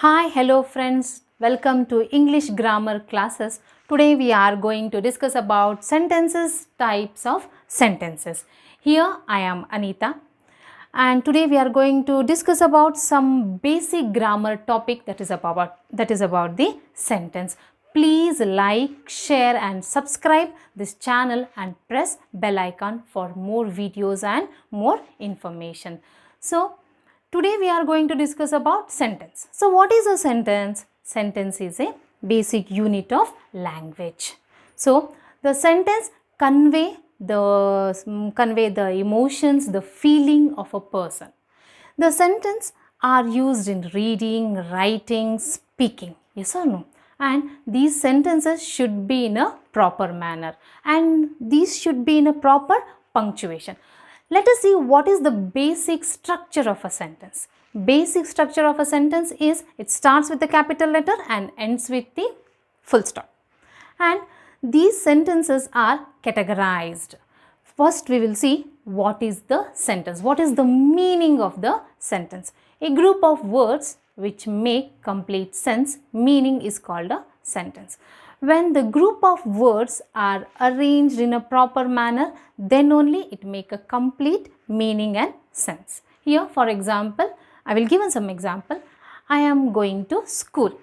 Hi, hello friends. Welcome to English grammar classes. Today we are going to discuss about sentences, types of sentences. Here I am Anita, and today we are going to discuss about some basic grammar topic that is about the sentence. Please like, share and subscribe this channel and press bell icon for more videos and more information. So today we are going to discuss about sentence. So what is a sentence? Sentence is a basic unit of language. So the sentence convey the emotions, the feeling of a person. The sentence are used in reading, writing, speaking. Yes or no? And these sentences should be in a proper manner, and these should be in a proper punctuation. Let us see what is the basic structure of a sentence. Basic structure of a sentence is it starts with the capital letter and ends with the full stop. And these sentences are categorized. First we will see what is the sentence, what is the meaning of the sentence. A group of words which make complete sense, meaning is called a sentence. When the group of words are arranged in a proper manner, then only it make a complete meaning and sense. Here for example, I will give some example. I am going to school.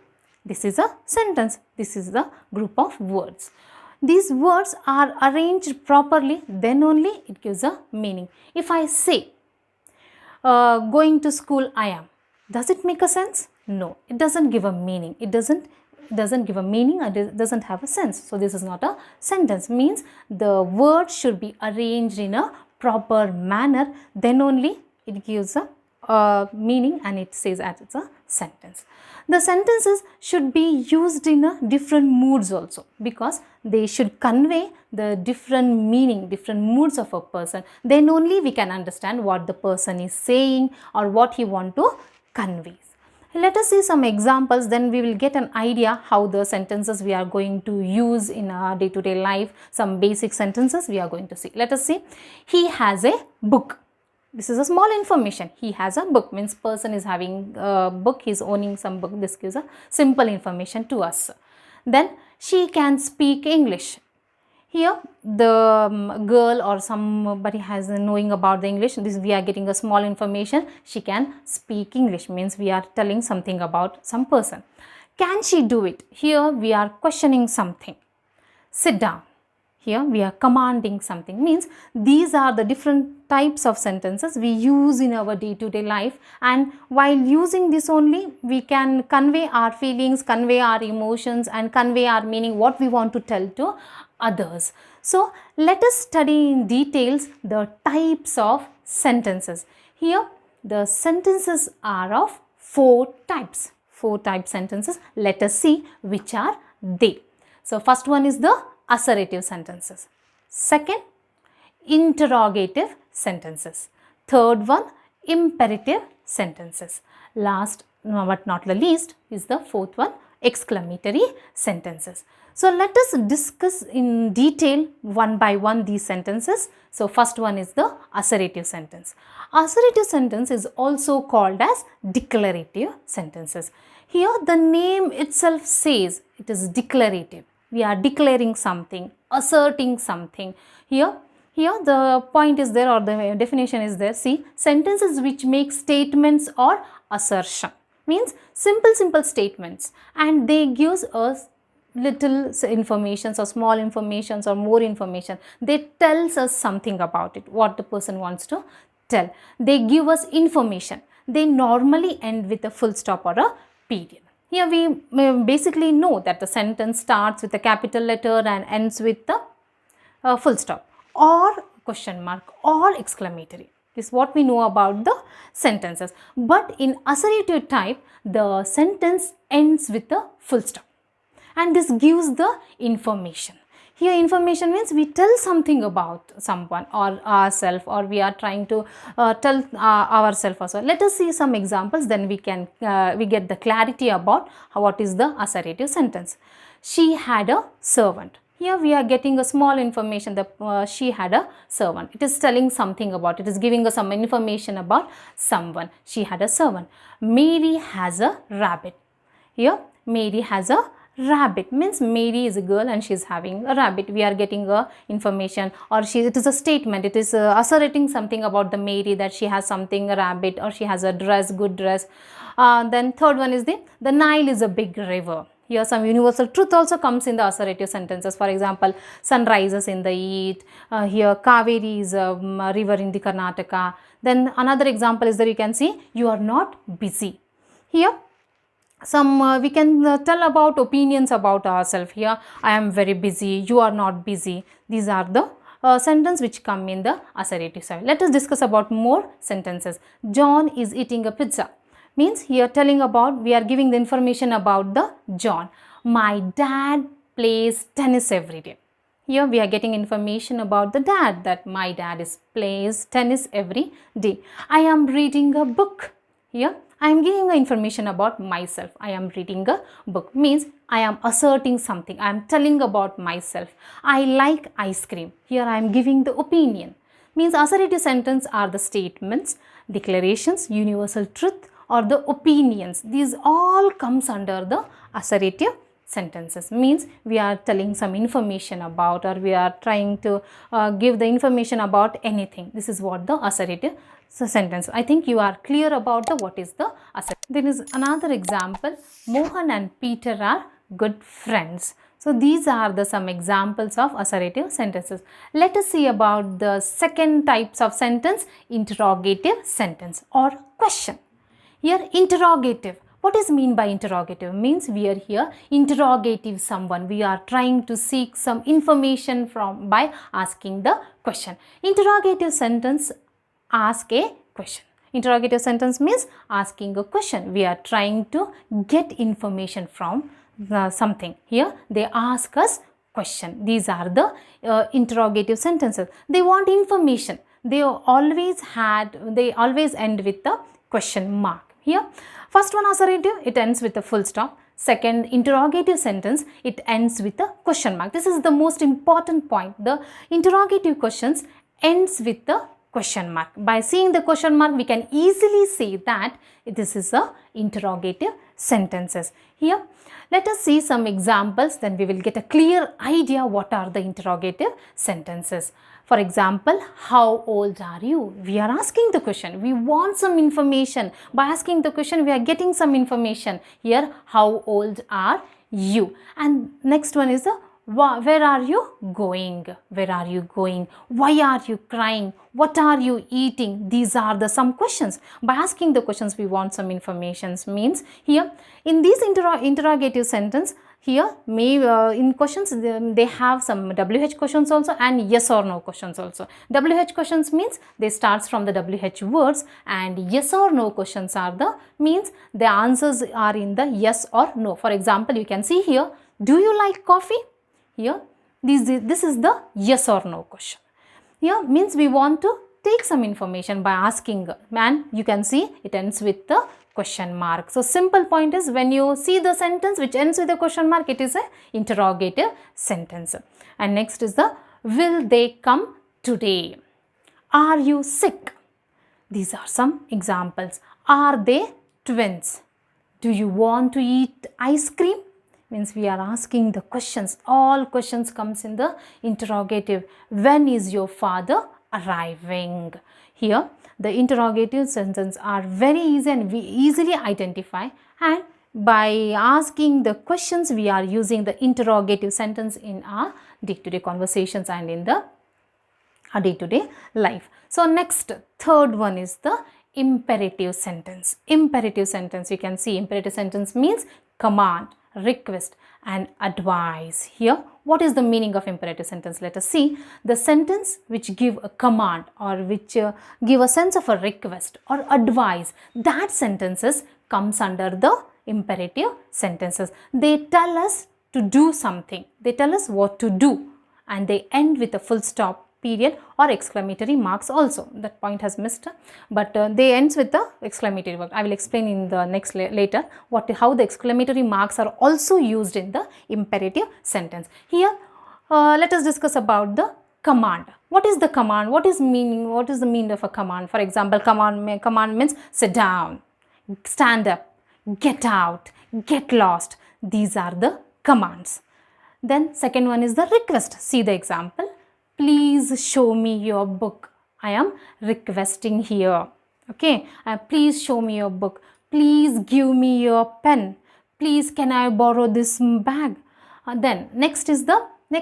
This is a sentence. This is the group of words. These words are arranged properly, then only it gives a meaning. If I say, going to school I am, does it make a sense? No, it doesn't give a meaning. It doesn't give a meaning, or it doesn't have a sense. So this is not a sentence. Means the word should be arranged in a proper manner, then only it gives a meaning and it says as it's a sentence. The sentences should be used in a different moods also, because they should convey the different meaning, different moods of a person. Then only we can understand what the person is saying or what he want to convey. Let us see some examples, then we will get an idea how the sentences we are going to use in our day-to-day life. Some basic sentences we are going to see. Let us see. He has a book. This is a small information. He has a book, means person is having a book, he is owning some book. This gives a simple information to us. Then she can speak English. Here the girl or somebody has knowing about the English. This we are getting a small information. She can speak English, means we are telling something about some person. Can she do it? Here we are questioning something. Sit down. Here we are commanding something, means these are the different types of sentences we use in our day-to-day life, and while using this only we can convey our feelings, convey our emotions and convey our meaning, what we want to tell to others. So let us study in details the types of sentences. Here the sentences are of four types sentences. Let us see which are they. So first one is the assertive sentences. Second, interrogative sentences. Third one, imperative sentences. Last but not the least is the fourth one, exclamatory sentences. So let us discuss in detail one by one these sentences. So first one is the assertive sentence. Assertive sentence is also called as declarative sentences. Here the name itself says it is declarative. We are declaring something, asserting something. Here the point is there, or the definition is there. See, sentences which make statements or assertion, means simple statements, and they gives us little information or small information or more information. They tells us something about it, what the person wants to tell. They give us information. They normally end with a full stop or a period. Here we basically know that the sentence starts with a capital letter and ends with the full stop or question mark or exclamatory. This is what we know about the sentences. But in assertive type, the sentence ends with a full stop, and this gives the information. Here information means we tell something about someone or ourselves, or we are trying to tell ourselves also. Let us see some examples, then we get the clarity about what is the assertive sentence. She had a servant. Here we are getting a small information that she had a servant. It is telling something about, it is giving us some information about someone. She had a servant. Mary has a rabbit. Here Mary has a rabbit, means Mary is a girl and she is having a rabbit. We are getting a information, or it is a statement, it is asserting something about the Mary, that she has something, a rabbit, or she has a dress, good dress. Then third one is the Nile is a big river. Here some universal truth also comes in the assertive sentences. For example, sun rises in the east. Here Kaveri is a river in the Karnataka. Then another example is that you can see you are not busy. Here some we can tell about opinions about ourselves. Here I am very busy, you are not busy. These are the sentence which come in the assertive side. Let us discuss about more sentences. John is eating a pizza, means here telling about, we are giving the information about the John. My dad plays tennis every day. Here we are getting information about the dad, that my dad plays tennis every day. I am reading a book. Here I am giving information about myself. I am reading a book, means I am asserting something. I am telling about myself. I like ice cream. Here I am giving the opinion. Means assertive sentence are the statements, declarations, universal truth, or the opinions. These all comes under the assertive sentences. Means we are telling some information about, or we are trying to give the information about anything. This is what the assertive sentence. I think you are clear about what is the assertive. There is another example. Mohan and Peter are good friends. So these are some examples of assertive sentences. Let us see about the second types of sentence, interrogative sentence or question. Here interrogative. What is mean by interrogative? Means we are here interrogative someone. We are trying to seek some information from by asking the question. Interrogative sentence ask a question. Interrogative sentence means asking a question. We are trying to get information from something. Here they ask us question. These are the interrogative sentences. They want information. They always end with the question mark. Here first one assertive, it ends with a full stop. Second interrogative sentence, it ends with a question mark. This is the most important point. The interrogative questions ends with the question mark. By seeing the question mark, we can easily say that this is a interrogative sentences. Here let us see some examples, then we will get a clear idea what are the interrogative sentences. For example, how old are you? We are asking the question. We want some information. By asking the question, we are getting some information. Here, how old are you? And next one is where are you going? Where are you going? Why are you crying? What are you eating? These are some questions. By asking the questions, we want some information. Means here in these interrogative sentence, here in questions they have some WH questions also and yes or no questions also. WH questions means they starts from the WH words, and yes or no questions are means the answers are in the yes or no. For example, you can see here, do you like coffee? Here this is the yes or no question. Here means we want to take some information by asking, and you can see it ends with the question mark. So simple point is, when you see the sentence which ends with a question mark, it is a interrogative sentence. And next is the will they come today? Are you sick? These are some examples. Are they twins? Do you want to eat ice cream? Means we are asking the questions. All questions comes in the interrogative. When is your father arriving? Here the interrogative sentences are very easy and we easily identify, and by asking the questions we are using the interrogative sentence in our day-to-day conversations and in the day-to-day life. So next, third one is the imperative sentence. Imperative sentence, you can see imperative sentence means command, request and advice. Here what is the meaning of imperative sentence? Let us see. The sentence which give a command or which give a sense of a request or advice, that sentences comes under the imperative sentences. They tell us to do something, they tell us what to do, and they end with a full stop, period or exclamatory marks also. That point has missed, but they ends with the exclamatory mark. I will explain in the next later how the exclamatory marks are also used in the imperative sentence. Here let us discuss about the command. What is the command? What is the meaning of a command? For example, command means sit down, stand up, get out, get lost. These are the commands. Then second one is the request. See the example. Please show me your book. I am requesting here. Okay. Please show me your book. Please give me your pen. Please can I borrow this bag? Then next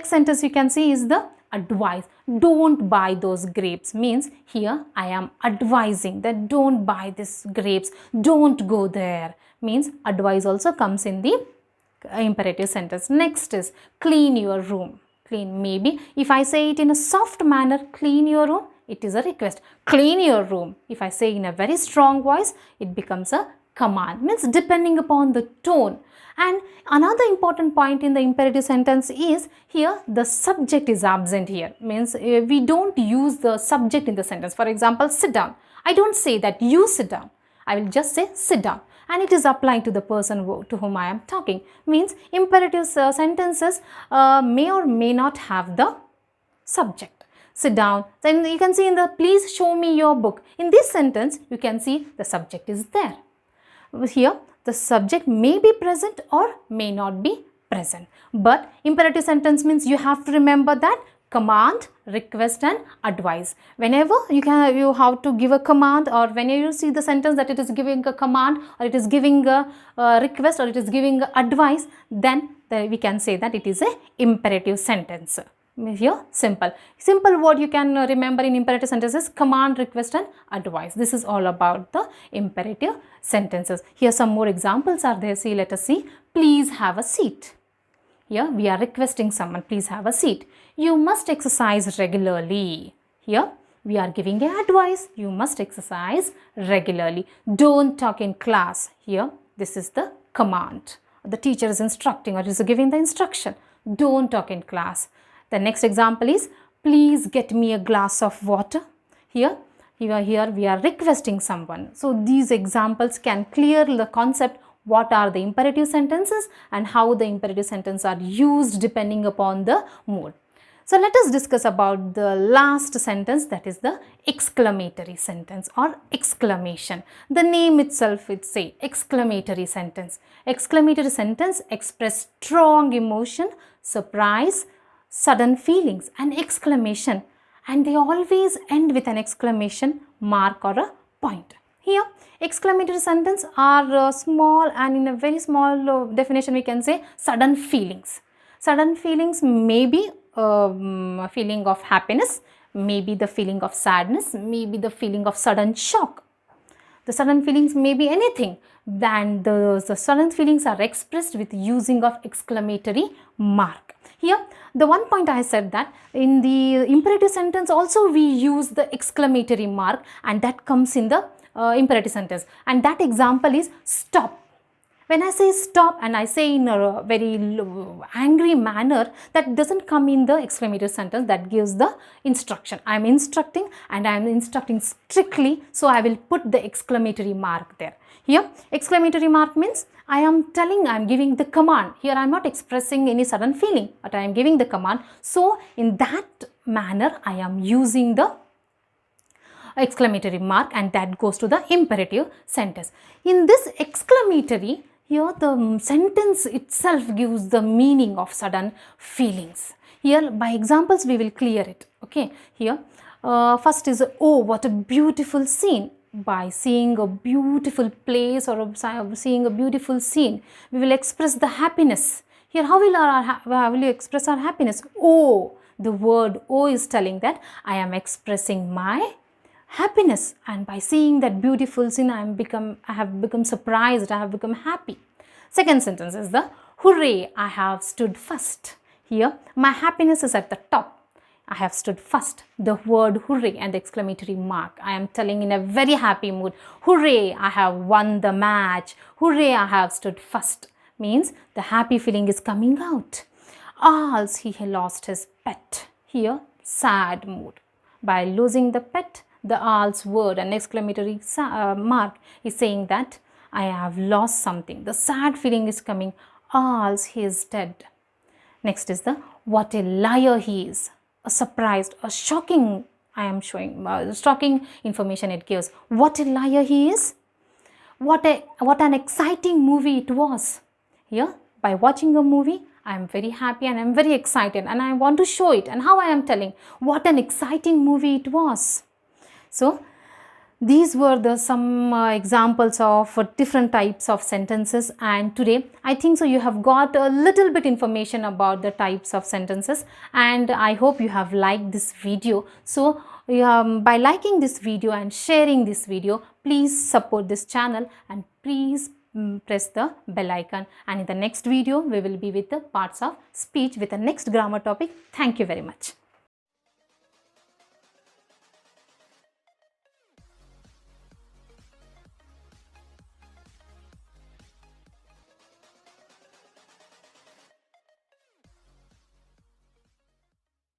sentence you can see is the advice. Don't buy those grapes. Means here I am advising that don't buy this grapes. Don't go there. Means advice also comes in the imperative sentence. Next is clean your room. Clean, maybe if I say it in a soft manner, clean your room, it is a request. Clean your room. If I say in a very strong voice, it becomes a command. Means depending upon the tone. And another important point in the imperative sentence is here the subject is absent here. Means we don't use the subject in the sentence. For example, sit down. I don't say that you sit down. I will just say sit down. And it is applied to the person to whom I am talking. Means imperative sentences may or may not have the subject. Sit down. Then you can see in the please show me your book. In this sentence, you can see the subject is there. Here, the subject may be present or may not be present. But imperative sentence means you have to remember that command, request and advice. Whenever you have to give a command, or whenever you see the sentence that it is giving a command or it is giving a request or it is giving advice, then we can say that it is a imperative sentence. Here simple word you can remember in imperative sentences: command, request and advice. This is all about the imperative sentences. Here some more examples are there. See, let us see. Please have a seat. Here we are requesting someone, please have a seat. You must exercise regularly. Here we are giving an advice. You must exercise regularly. Don't talk in class. Here this is the command. The teacher is instructing or is giving the instruction. Don't talk in class. The next example is please get me a glass of water. Here we are requesting someone. So these examples can clear the concept what are the imperative sentences and how the imperative sentences are used depending upon the mood. So let us discuss about the last sentence, that is the exclamatory sentence or exclamation. The name itself would say exclamatory sentence. Exclamatory sentence express strong emotion, surprise, sudden feelings and exclamation, and they always end with an exclamation mark or a point. Here exclamatory sentence are small, and in a very small definition we can say sudden feelings. Sudden feelings may be a feeling of happiness, maybe the feeling of sadness, maybe the feeling of sudden shock. The sudden feelings may be anything. Then the sudden feelings are expressed with using of exclamatory mark. Here the one point I said that in the imperative sentence also we use the exclamatory mark, and that comes in the imperative sentence, and that example is stop. When I say stop and I say in a very angry manner, that doesn't come in the exclamatory sentence, that gives the instruction. I am instructing and I am instructing strictly, so I will put the exclamatory mark there. Here exclamatory mark means I am telling, I am giving the command. Here I am not expressing any sudden feeling, but I am giving the command. So in that manner I am using the exclamatory mark, and that goes to the imperative sentence. In this exclamatory, here the sentence itself gives the meaning of sudden feelings. Here by examples we will clear it. Okay, here first is oh what a beautiful scene. By seeing a beautiful place or seeing a beautiful scene, we will express the happiness. Here how will you express our happiness? Oh, the word oh is telling that I am expressing my happiness, and by seeing that beautiful scene I have become surprised, I have become happy. Second sentence is the hooray, I have stood first. Here my happiness is at the top. I have stood first. The word hooray and the exclamatory mark. I am telling in a very happy mood. Hooray, I have won the match. Hooray, I have stood first. Means the happy feeling is coming out. Else he lost his pet. Here sad mood. By losing the pet, the else word and exclamatory mark is saying that I have lost something. The sad feeling is coming. Else he is dead. Next is the what a liar he is. A surprised, a shocking, I am showing shocking information it gives. What a liar he is. what an exciting movie it was. Here, by watching a movie, I am very happy and I am very excited and I want to show it, and how I am telling what an exciting movie it was. So these were some examples of different types of sentences, and today I think so you have got a little bit information about the types of sentences, and I hope you have liked this video. So by liking this video and sharing this video, please support this channel and please press the bell icon, and in the next video we will be with the parts of speech with the next grammar topic. Thank you very much.